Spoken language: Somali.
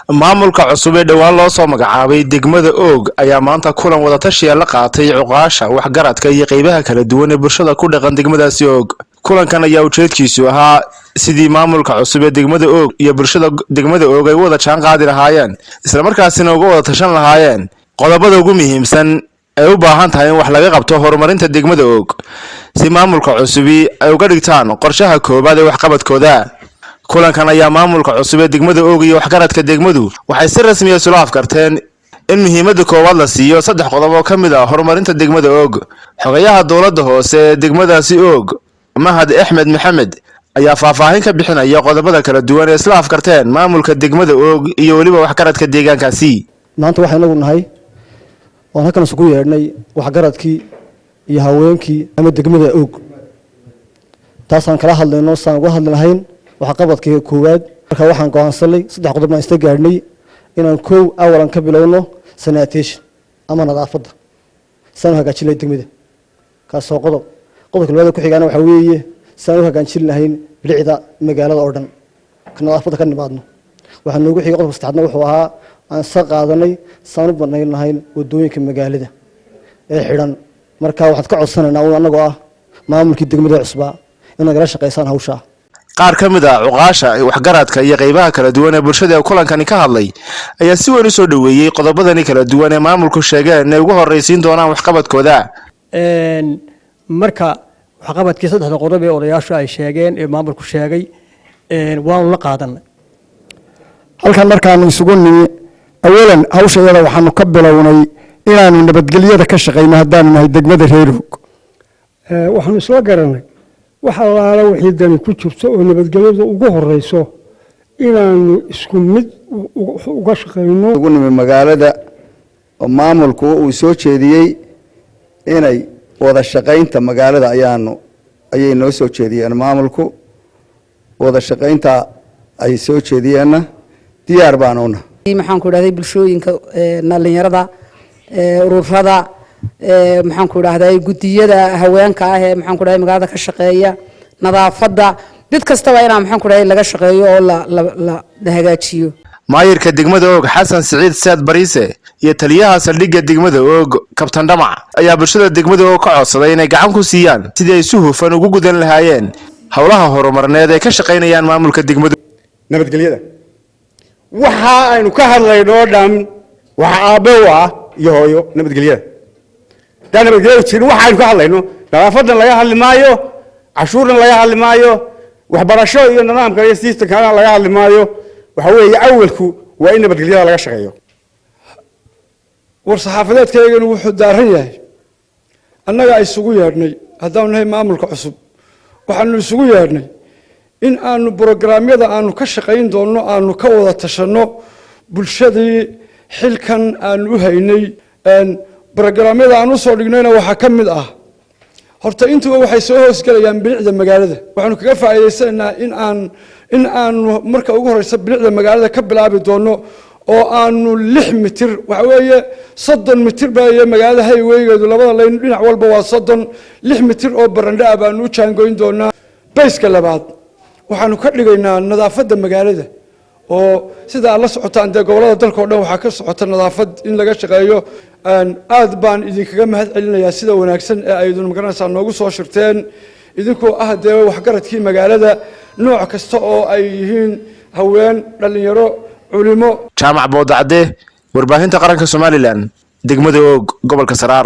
maamulka cusub ee dhawaan loo soo magacaabay degmada Og ayaa maanta kulan wada tashi la qaatay cuqaasha waxgaradka iyo qaybaha kala duwan ee bulshada ku dhaqan degmadaasi Og. kulankan ayaa ujeedkiisu ahaa sidii maamulka cusub ee degmada Og iyo bulshada degmada Og ay wada jaan qaadi lahaayeen isla markaasina uga wada tashan lahaayeen qodobada ugu muhiimsan ay u baahan tahay in wax laga qabto horumarinta degmada Og si maamulka cusub ay uga dhigtaan qorshaha koobaad ee waxqabadkooda. kulankan ayaa maamulka cusub ee degmada Og iyo waxgaradka degmadu waxay si rasmi ah soo afkarteen in muhiimadda koowaad la siiyo saddex qodob oo kamid ah horumarinta degmada Og. xogayaha dowladda hoose ee degmadaasi Og Mahad Axmed Maxamed ayaa faahfaahin ka bixinaya qodobada kala duwan ee isla afkarteen maamulka degmada Og iyo waliba waxgaradka deegaankaasi. maanta waxaan nagu nahay oo halkan isugu yeedhnay waxgaradkii iyo haweenkii ama degmada Og taasaan kala hadlayno saan uga hadli lahayn waxqabadkii koowaad. marka waxaan go'aansanay saddex qodob aan isla gaadhnay inaan koow awalan ka bilowno sanitation ama nadaafadda saan hagaajin lahayn degmada kaasoo qodobka labaad ku xigana waxa weeye saan u hagaajin lahayn bilicda magaalada oo dhan nadaafadda ka nimaadno. waxaan noogu xigay qodobka saddexaadna wuxuu ahaa aan soo qaadanay saan u banayn lahayn wadooyinka magaalada ee xidhan. marka waxaad ka codsanaynaa anagoo ah maamulkii degmada cusba in nagala shaqeysaan hawsha. qaar ka mid ah cuqaasha waxgaradka iyo qaybaha kala duwan ee bulshada kulankani ka hadlay ayaa si weyn u soo dhaweeyay qodobadani kala duwan ee maamulku sheegeen inay ugu horeysiin doonaan waxqabadkooda. marka waxqabadkii saddexda qodob ee odayaashu ay sheegeen ee maamulku sheegay waanu la qaadanay. halkan markaanu isugu nimi awalan hawshayada waxaanu ka bilownay inaanu nabadgelyada ka shaqeyno haddaanu nahay degmada reer Og. waxaanu isla garanay wax allaala wixii dani ku jirto oo nabadgelyadu ugu horeyso inaanu isku mid uga shaqeyno. ugu nimi magaalada oo maamulku uu soo jeediyey inay wada shaqeynta magaalada ayay noo soo jeediyeen. maamulku wada shaqeynta ay soo jeediyeenna diyaar baan u nahay. maxaan ku idhahday bulshooyinka dhalinyarada ururada maxaan ku idhahday gudiyada haweenka ah ee maxaan ku idhahday magaalada ka shaqeeya nadaafadda mid kastaba inaan maxaan ku idhahday laga shaqeeyo oo la hagaajiyo. maayirka degmada Og Xasan Saciid Saad Bariise iyo taliyaha saldhigga degmada Og Kabtan Dhamac ayaa bulshada degmada Og ka codsaday inay gacan ku siiyaan sidii ay si hufan ugu gudan lahaayeen howlaha horumarineed ee ka shaqeynayaan maamulka degmada. nabadgelyada waxa aynu ka hadlayno dhan waxa aabe u ah iyo hooyo nabadgelyada. taa nabadgelyada jirin waxa aynu ka hadlayno nadaafadan laga hadli maayo cashuurna laga hadli maayo waxbarasho iyo nidaamka iyo systemka laga hadli maayo. waxa weeye awalku waa in nabadgelyada laga shaqeeyo. war saxaafadeedkaygana wuxuu daaran yahay annaga isugu yeedhnay haddaanu nahay maamulka cusub waxaanu isugu yeedhnay in aanu brograamyada aanu ka shaqayn doonno aanu ka wada tashanno bulshadii xilkan aanu u haynay. brograamyada aan u soo dhignayna waxaa ka mid ah horta intuba waxay soo hoosgelayaan bilicda magaalada. waxaanu kaga faa'iidaysanaynaa in aanu marka ugu horeysa bilicda magaalada ka bilaabi doonno oo aanu 6 mitir waxa weeye 30 mitir baa magaalada highwaygeedu labada leen dhinac walba waa 6 mitir oo barandha ah baanu u jaangoyn doonaa. bayska labaad waxaanu ka dhigaynaa nadaafadda magaalada oo sida la socotaan gobolada dalka oo dhan waxa ka socota nadaafad in laga shaqeeyo. aad baan idinkaga mahad celinayaa sida wanaagsan ee ay idin magaranaysaa noogu soo shirteen idinkoo ah waxgaradkii magaalada nooc kasta oo ay yihiin haween dhalinyaro culimo. Jaamac Boodacde warbaahinta qaranka Soomaaliland degmada Og gobolka Saraar.